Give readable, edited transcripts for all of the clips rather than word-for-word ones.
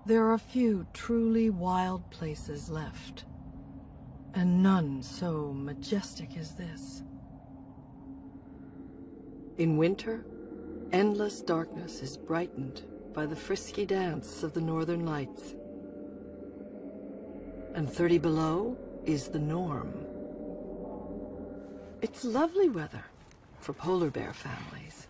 There are few truly wild places left, and none so majestic as this. In winter, endless darkness is brightened by the frisky dance of the northern lights. And 30 below is the norm. It's lovely weather for polar bear families.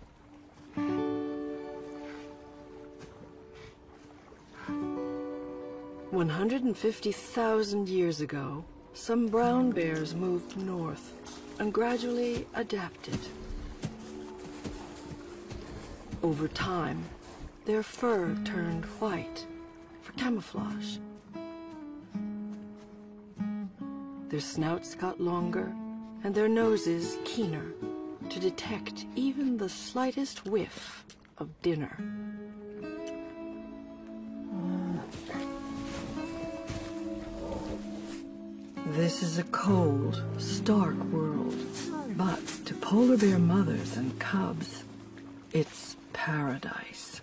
150,000 years ago, some brown bears moved north and gradually adapted. Over time, their fur turned white for camouflage. Their snouts got longer and their noses keener to detect even the slightest whiff of dinner. This is a cold, stark world, but to polar bear mothers and cubs, it's paradise.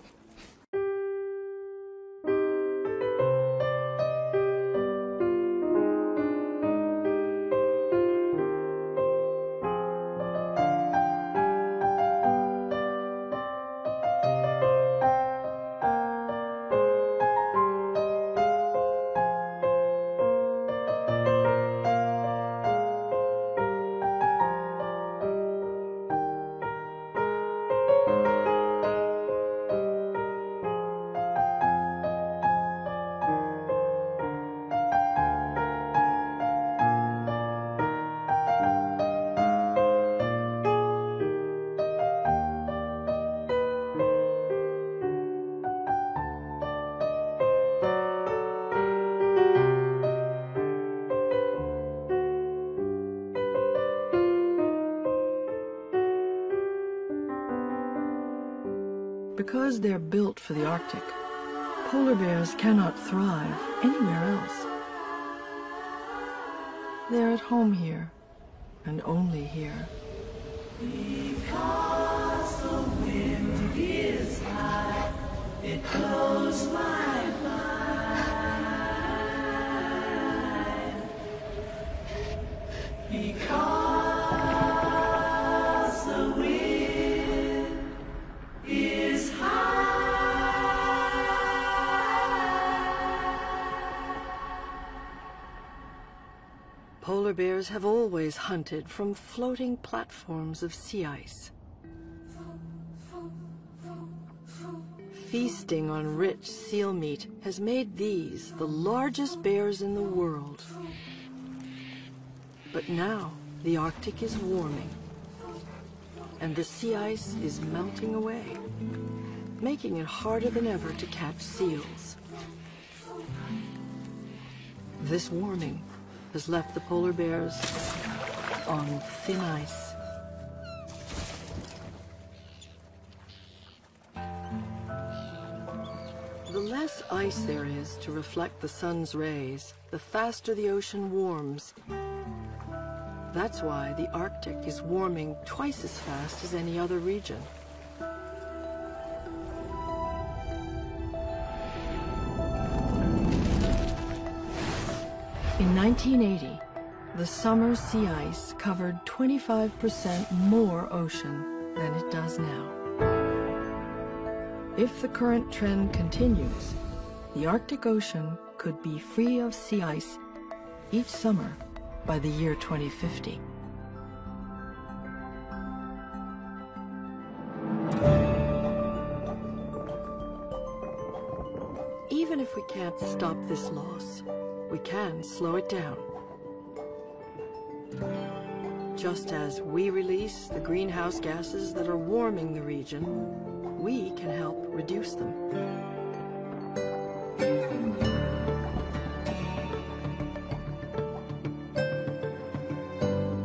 Because they're built for the Arctic, polar bears cannot thrive anywhere else. They're at home here, and only here. Because the wind is high, it blows my mind. Because the wind is high. Polar bears have always hunted from floating platforms of sea ice. Feasting on rich seal meat has made these the largest bears in the world. But now the Arctic is warming, and the sea ice is melting away, making it harder than ever to catch seals. This warming has left the polar bears on thin ice. ice there is to reflect the sun's rays, the faster the ocean warms. That's why the Arctic is warming twice as fast as any other region. In 1980, the summer sea ice covered 25% more ocean than it does now. If the current trend continues, the Arctic Ocean could be free of sea ice each summer by the year 2050. Even if we can't stop this loss, we can slow it down. Just as we release the greenhouse gases that are warming the region, we can help reduce them.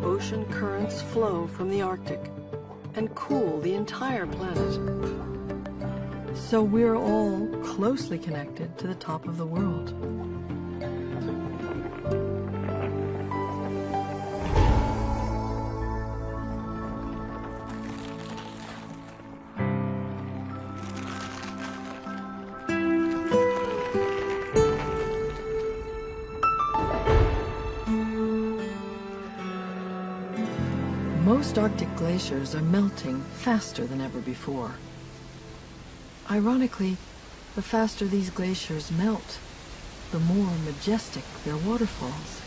Ocean currents flow from the Arctic and cool the entire planet. So we're all closely connected to the top of the world. Most Arctic glaciers are melting faster than ever before. Ironically, the faster these glaciers melt, the more majestic their waterfalls.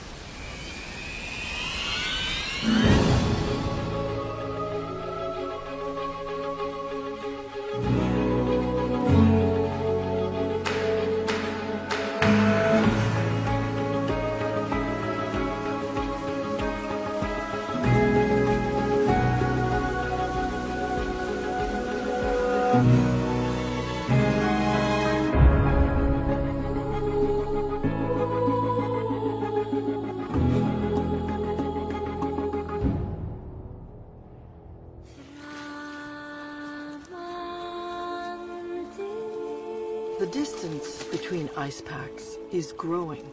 The distance between ice packs is growing.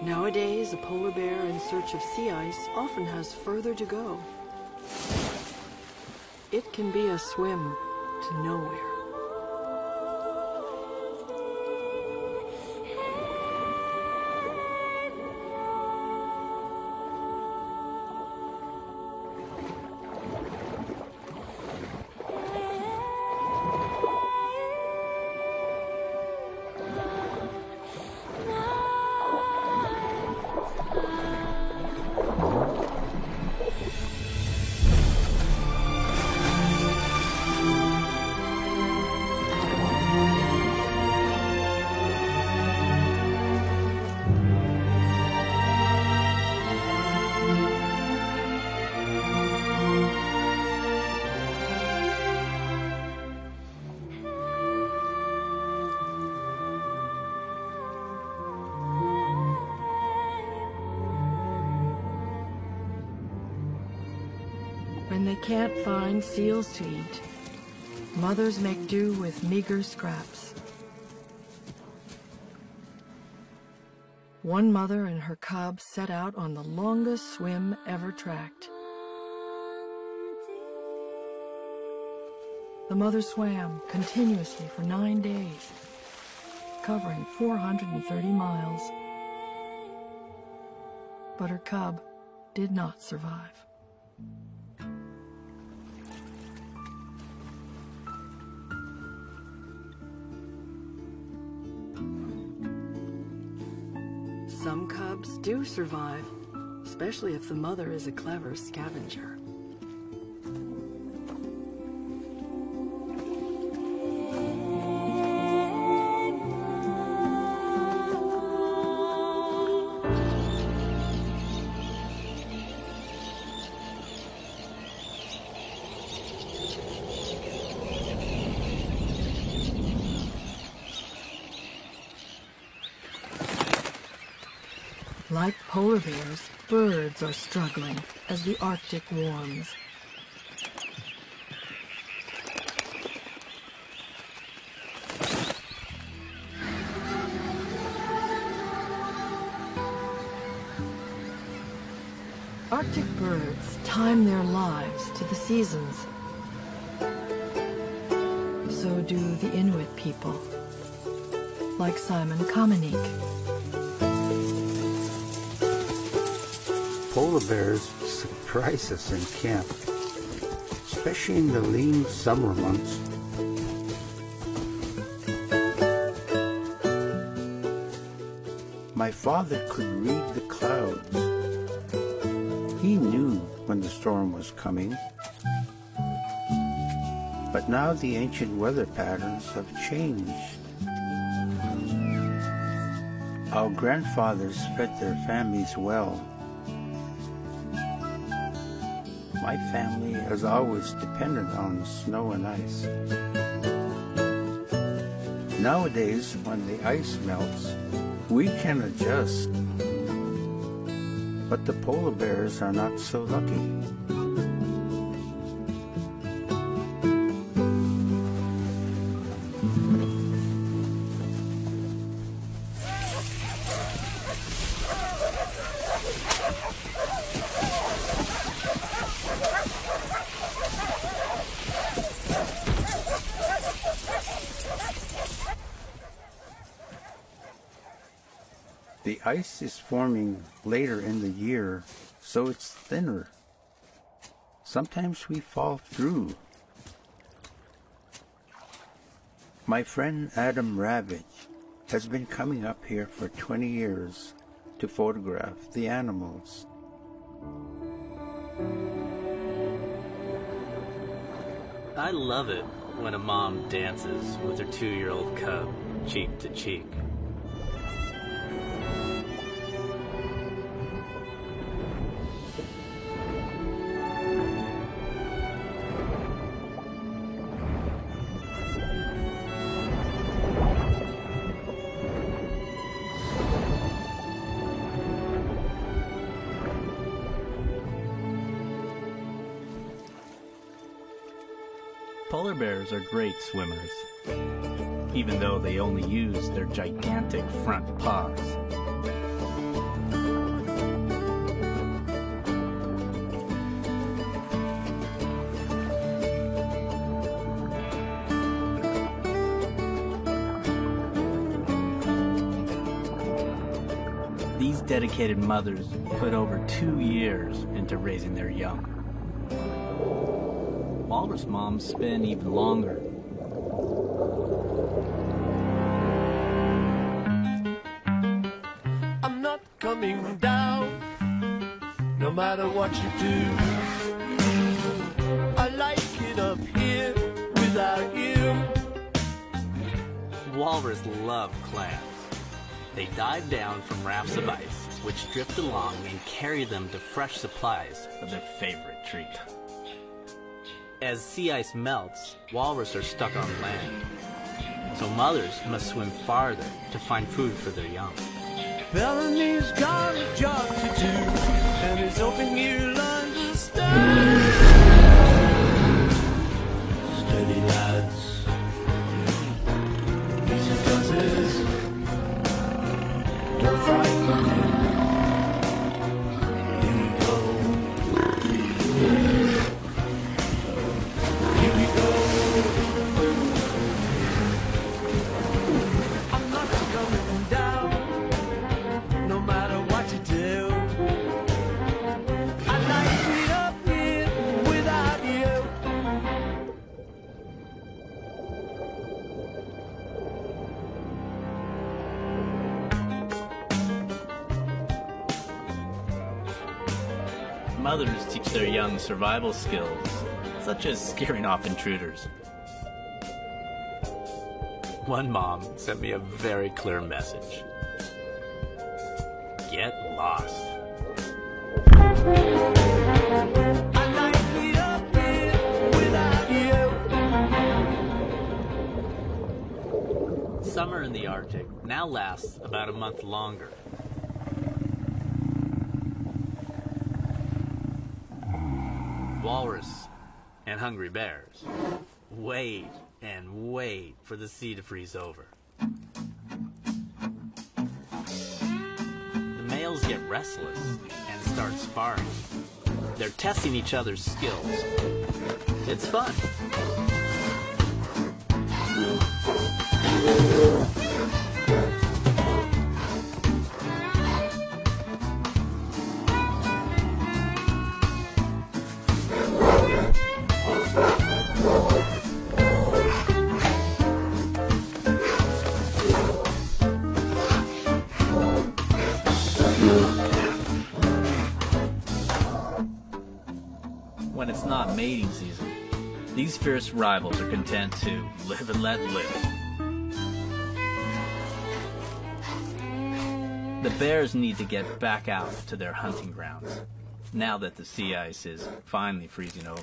Nowadays, a polar bear in search of sea ice often has further to go. It can be a swim to nowhere. When they can't find seals to eat, mothers make do with meager scraps. One mother and her cub set out on the longest swim ever tracked. The mother swam continuously for 9 days, covering 430 miles. But her cub did not survive. Some cubs do survive, especially if the mother is a clever scavenger. Like polar bears, birds are struggling as the Arctic warms. Arctic birds time their lives to the seasons. So do the Inuit people, like Simon Kamenik. Polar bears surprise us in camp, especially in the lean summer months. My father could read the clouds. He knew when the storm was coming. But now the ancient weather patterns have changed. Our grandfathers fed their families well. My family has always depended on snow and ice. Nowadays, when the ice melts, we can adjust. But the polar bears are not so lucky. The ice is forming later in the year, so it's thinner. Sometimes we fall through. My friend Adam Ravitch has been coming up here for 20 years to photograph the animals. I love it when a mom dances with her 2-year-old cub, cheek to cheek. Polar bears are great swimmers, even though they only use their gigantic front paws. These dedicated mothers put over 2 years into raising their young. Walrus moms spend even longer. I'm not coming down, no matter what you do. I like it up here without you. Walrus love clams. They dive down from rafts of ice, which drift along and carry them to fresh supplies of their favorite treat. As sea ice melts, walrus are stuck on land. So mothers must swim farther to find food for their young. Bellamy's got a job to do, and he's hoping you'll understand. Steady lads, easy does it. Don't frighten him. Here we go. Here we go. I'm not coming down, no matter what you do. I like it up here without you. Mothers teach their young survival skills, such as scaring off intruders. One mom sent me a very clear message. Get lost. I like it up here without you. Summer in the Arctic now lasts about a month longer. Walrus and hungry bears wait and wait for the sea to freeze over. The males get restless and start sparring. They're testing each other's skills. It's fun. When it's not mating season, these fierce rivals are content to live and let live. The bears need to get back out to their hunting grounds, now that the sea ice is finally freezing over.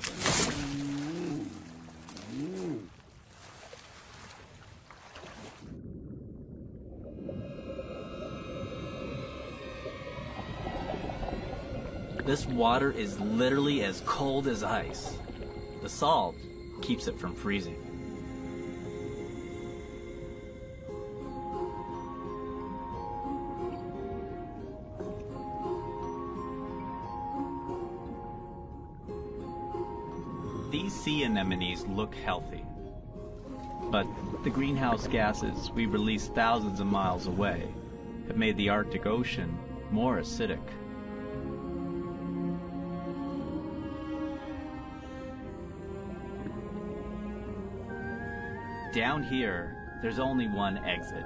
This water is literally as cold as ice. The salt keeps it from freezing. These sea anemones look healthy, but the greenhouse gases we release thousands of miles away have made the Arctic Ocean more acidic. Down here, there's only one exit,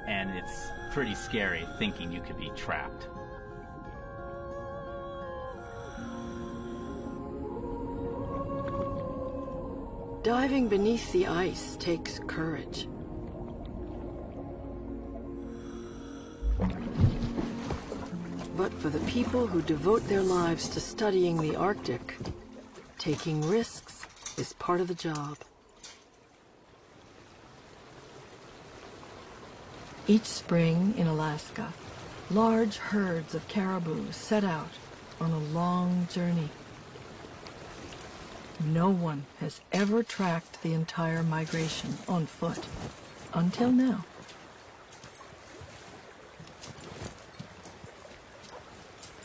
and it's pretty scary thinking you could be trapped. Diving beneath the ice takes courage. But for the people who devote their lives to studying the Arctic, taking risks is part of the job. Each spring in Alaska, large herds of caribou set out on a long journey. No one has ever tracked the entire migration on foot, until now.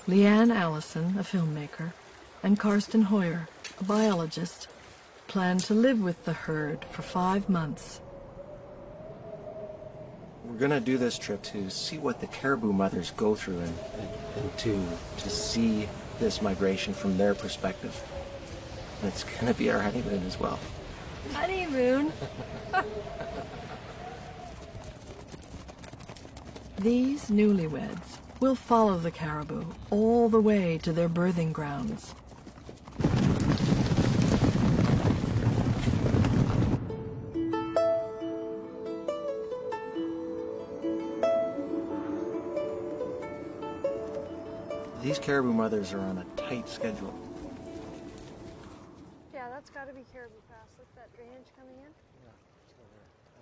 Leanne Allison, a filmmaker, and Karsten Hoyer, a biologist, plan to live with the herd for 5 months. We're going to do this trip to see what the caribou mothers go through and to see this migration from their perspective. It's going to be our honeymoon as well. Honeymoon? These newlyweds will follow the caribou all the way to their birthing grounds. These caribou mothers are on a tight schedule. Yeah, that's got to be Caribou Pass. Look at that drainage coming in.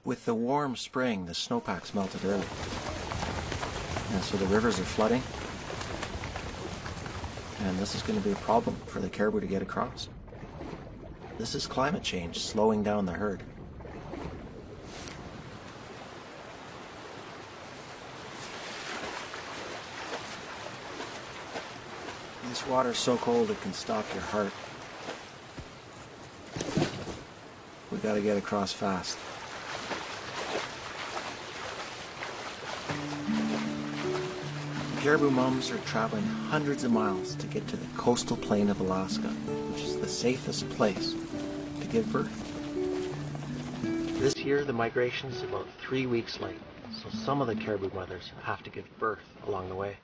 With the warm spring, the snowpack's melted early. And so the rivers are flooding. And this is going to be a problem for the caribou to get across. This is climate change slowing down the herd. This water's so cold it can stop your heart. We gotta get across fast. Caribou mums are traveling hundreds of miles to get to the coastal plain of Alaska, which is the safest place to give birth. This year the migration is about 3 weeks late, so some of the caribou mothers have to give birth along the way.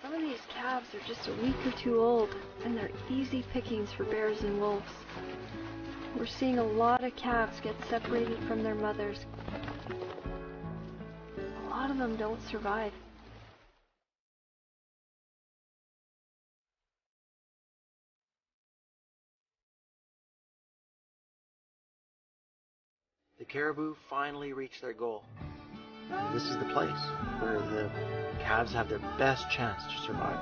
Some of these calves are just a week or two old, and they're easy pickings for bears and wolves. We're seeing a lot of calves get separated from their mothers. A lot of them don't survive. caribou finally reach their goal. This is the place where the calves have their best chance to survive.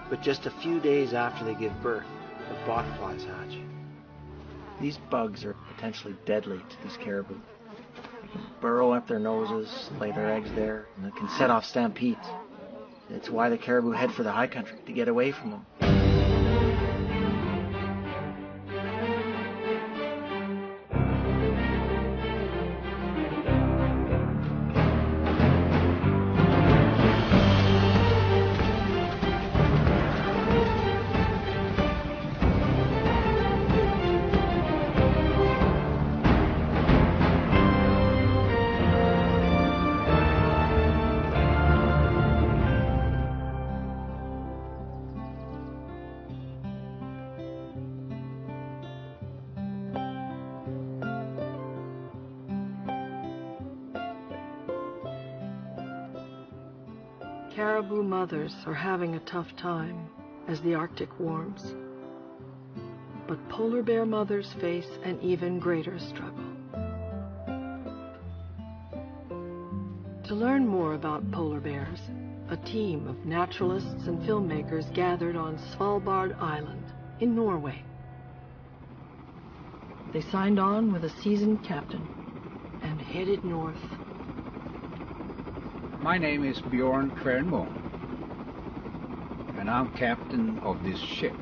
But just a few days after they give birth, the botflies hatch. These bugs are potentially deadly to these caribou. They can burrow up their noses, lay their eggs there, and they can set off stampedes. It's why the caribou head for the high country, to get away from them. Caribou mothers are having a tough time as the Arctic warms. But polar bear mothers face an even greater struggle. To learn more about polar bears, a team of naturalists and filmmakers gathered on Svalbard Island in Norway. They signed on with a seasoned captain and headed north. My name is Bjorn Kvernmo, and I'm captain of this ship.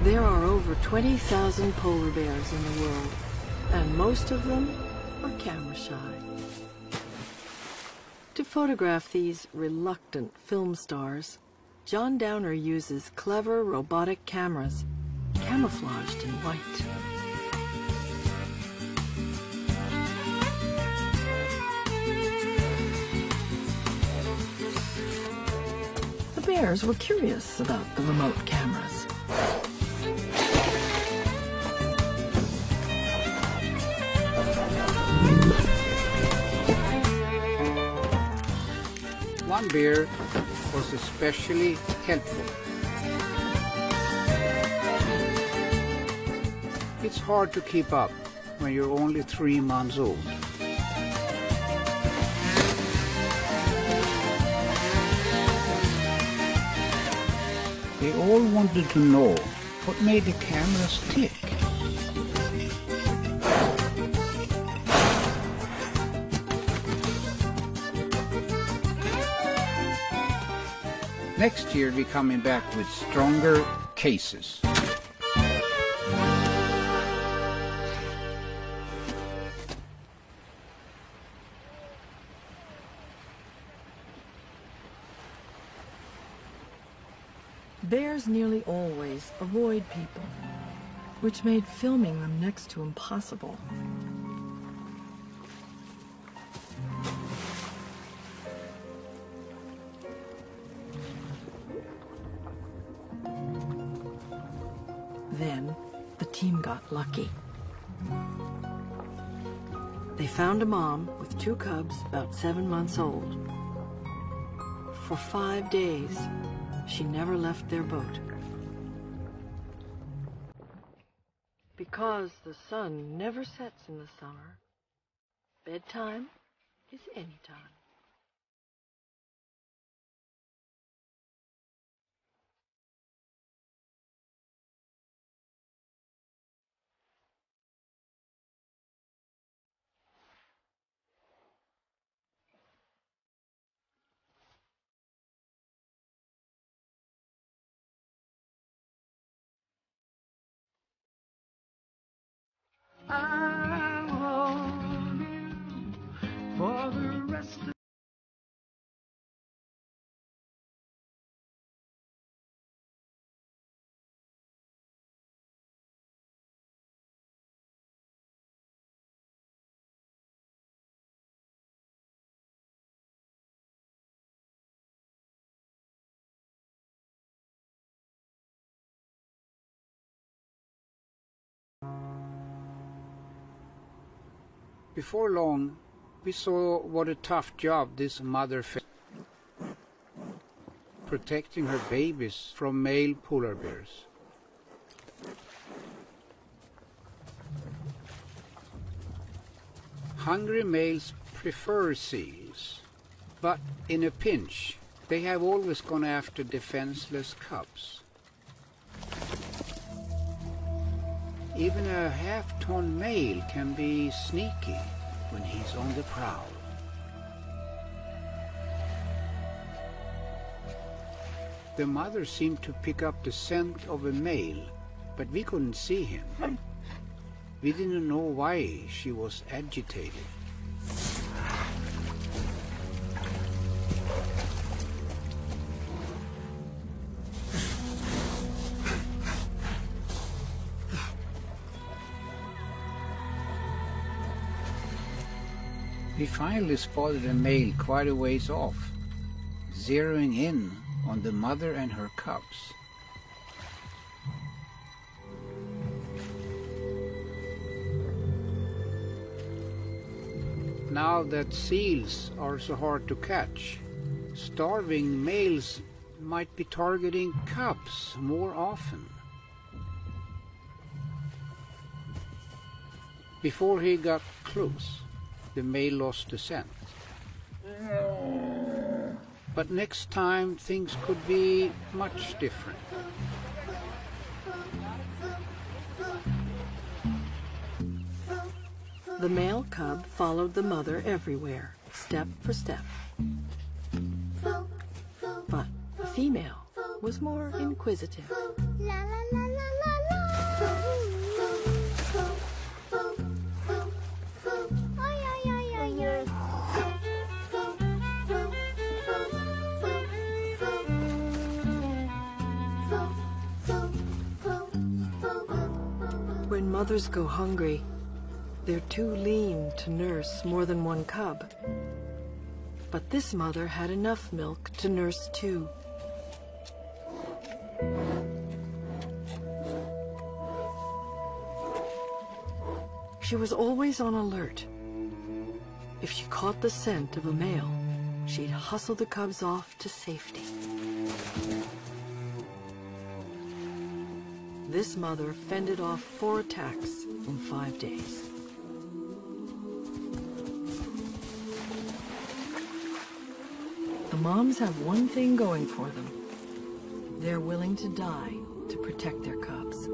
There are over 20,000 polar bears in the world, and most of them are camera shy. To photograph these reluctant film stars, John Downer uses clever robotic cameras camouflaged in white. The bears were curious about the remote cameras. One bear was especially helpful. It's hard to keep up when you're only 3 months old. They all wanted to know what made the cameras tick. Next year we're coming back with stronger cases. Bears nearly always avoid people, which made filming them next to impossible. Then, the team got lucky. They found a mom with 2 cubs about 7 months old. For 5 days, she never left their boat. Because the sun never sets in the summer, bedtime is any time. I want you for the rest of Before long, we saw what a tough job this mother faced, protecting her babies from male polar bears. Hungry males prefer seals, but in a pinch, they have always gone after defenseless cubs. Even a half-ton male can be sneaky when he's on the prowl. The mother seemed to pick up the scent of a male, but we couldn't see him. We didn't know why she was agitated. We finally spotted a male quite a ways off, zeroing in on the mother and her cubs. Now that seals are so hard to catch, starving males might be targeting cubs more often. Before he got close, the male lost the scent. But next time things could be much different. The male cub followed the mother everywhere, step for step. But the female was more inquisitive. When mothers go hungry, they're too lean to nurse more than one cub. But this mother had enough milk to nurse two. She was always on alert. If she caught the scent of a male, she'd hustle the cubs off to safety. This mother fended off 4 attacks in 5 days. The moms have one thing going for them. They're willing to die to protect their cubs.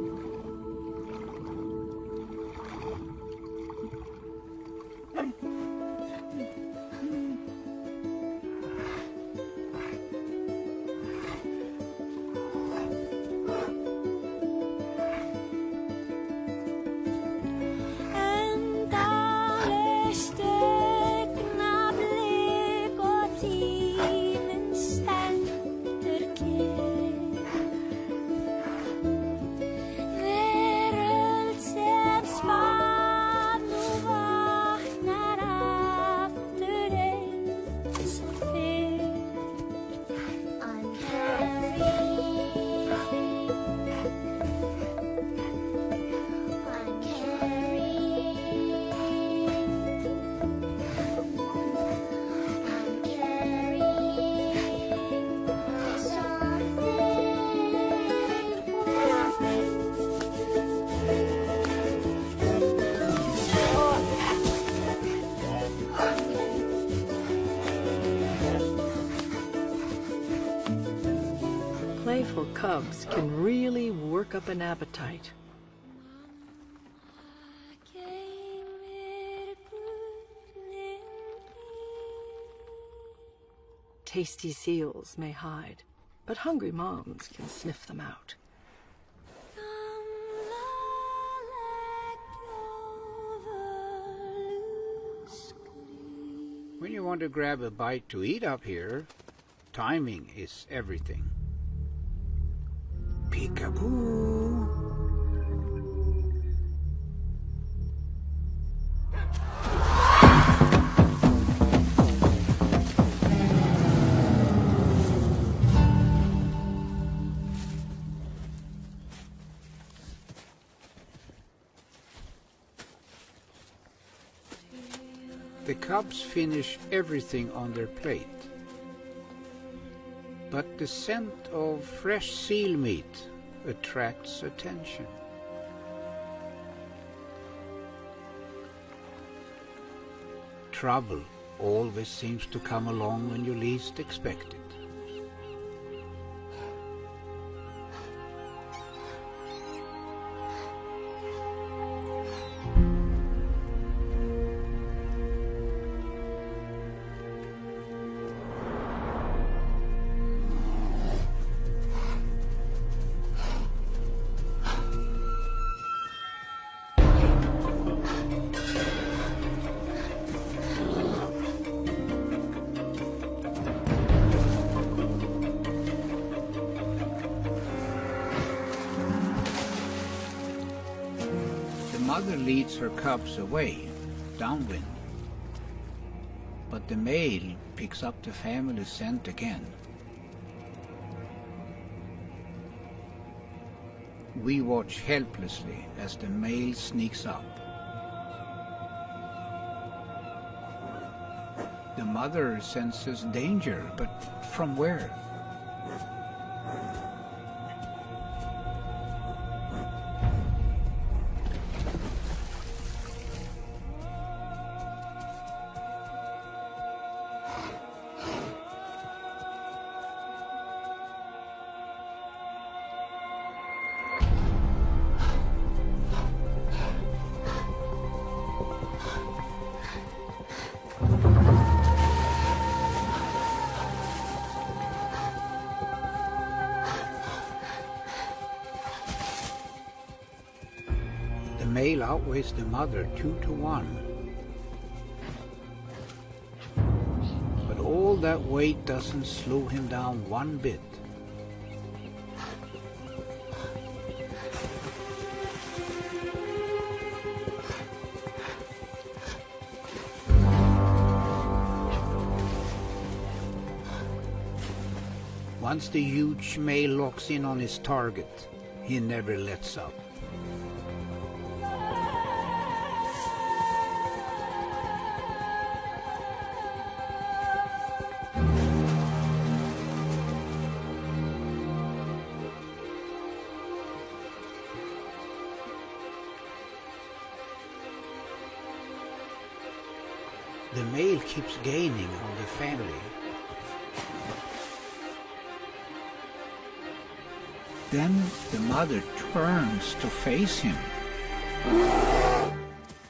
Playful cubs can really work up an appetite. Tasty seals may hide, but hungry moms can sniff them out. When you want to grab a bite to eat up here, timing is everything. Peekaboo! The cubs finish everything on their plate. But the scent of fresh seal meat attracts attention. Trouble always seems to come along when you least expect it. The mother leads her cubs away, downwind. But the male picks up the family scent again. We watch helplessly as the male sneaks up. The mother senses danger, but from where? The male outweighs the mother 2-to-1. But all that weight doesn't slow him down one bit. Once the huge male locks in on his target, he never lets up. The male keeps gaining on the family. Then the mother turns to face him,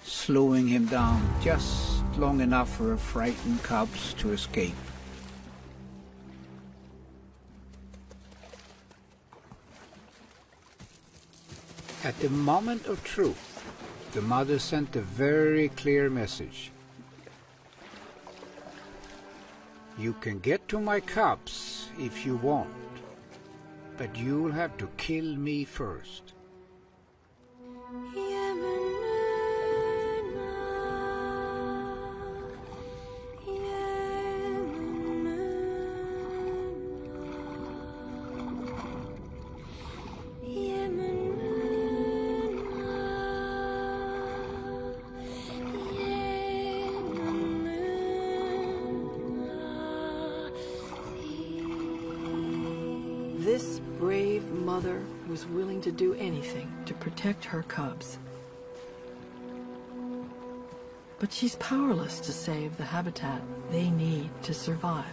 slowing him down just long enough for her frightened cubs to escape. At the moment of truth, the mother sent a very clear message. You can get to my cubs if you want, but you'll have to kill me first. This brave mother was willing to do anything to protect her cubs. But she's powerless to save the habitat they need to survive.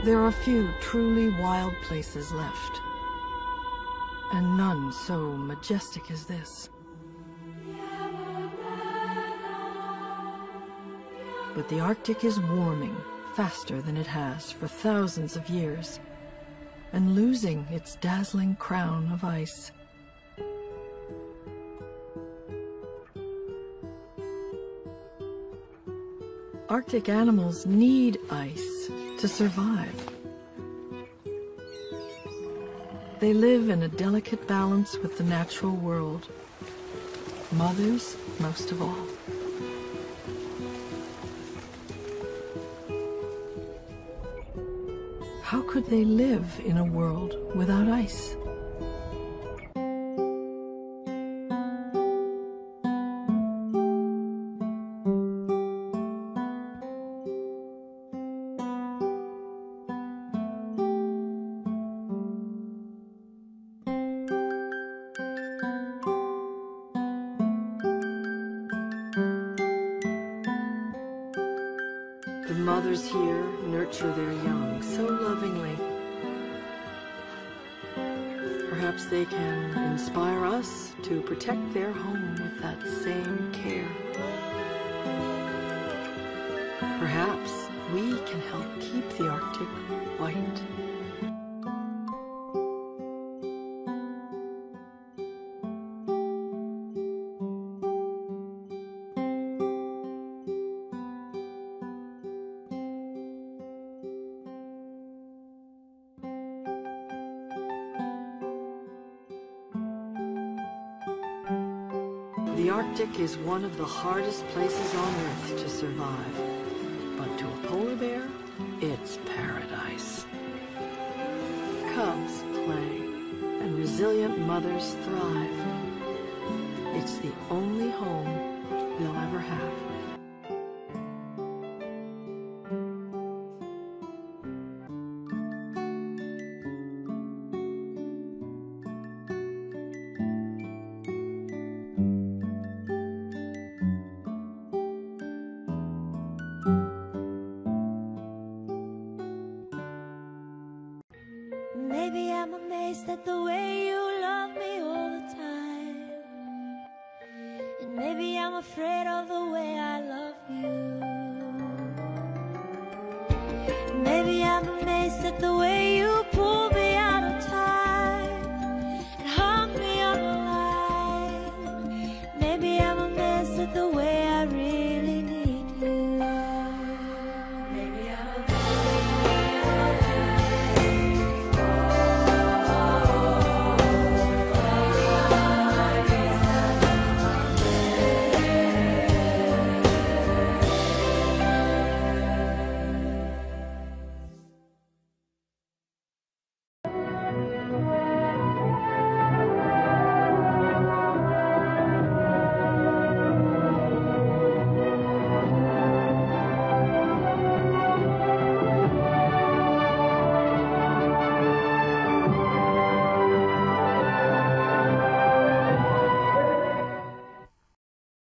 There are few truly wild places left, and none so majestic as this. But the Arctic is warming faster than it has for thousands of years, and losing its dazzling crown of ice. Arctic animals need ice to survive. They live in a delicate balance with the natural world, mothers most of all. could they live in a world without ice? The mothers here nurture their young so lovingly. Perhaps they can inspire us to protect their home with that same care. Perhaps we can help keep the Arctic white. The Arctic is one of the hardest places on Earth to survive, but to a polar bear, it's paradise. Cubs play, and resilient mothers thrive. It's the only home they'll ever have. Maybe I'm amazed at the way you love me all the time, and maybe I'm afraid of the way I love you. Maybe I'm amazed at the way you pull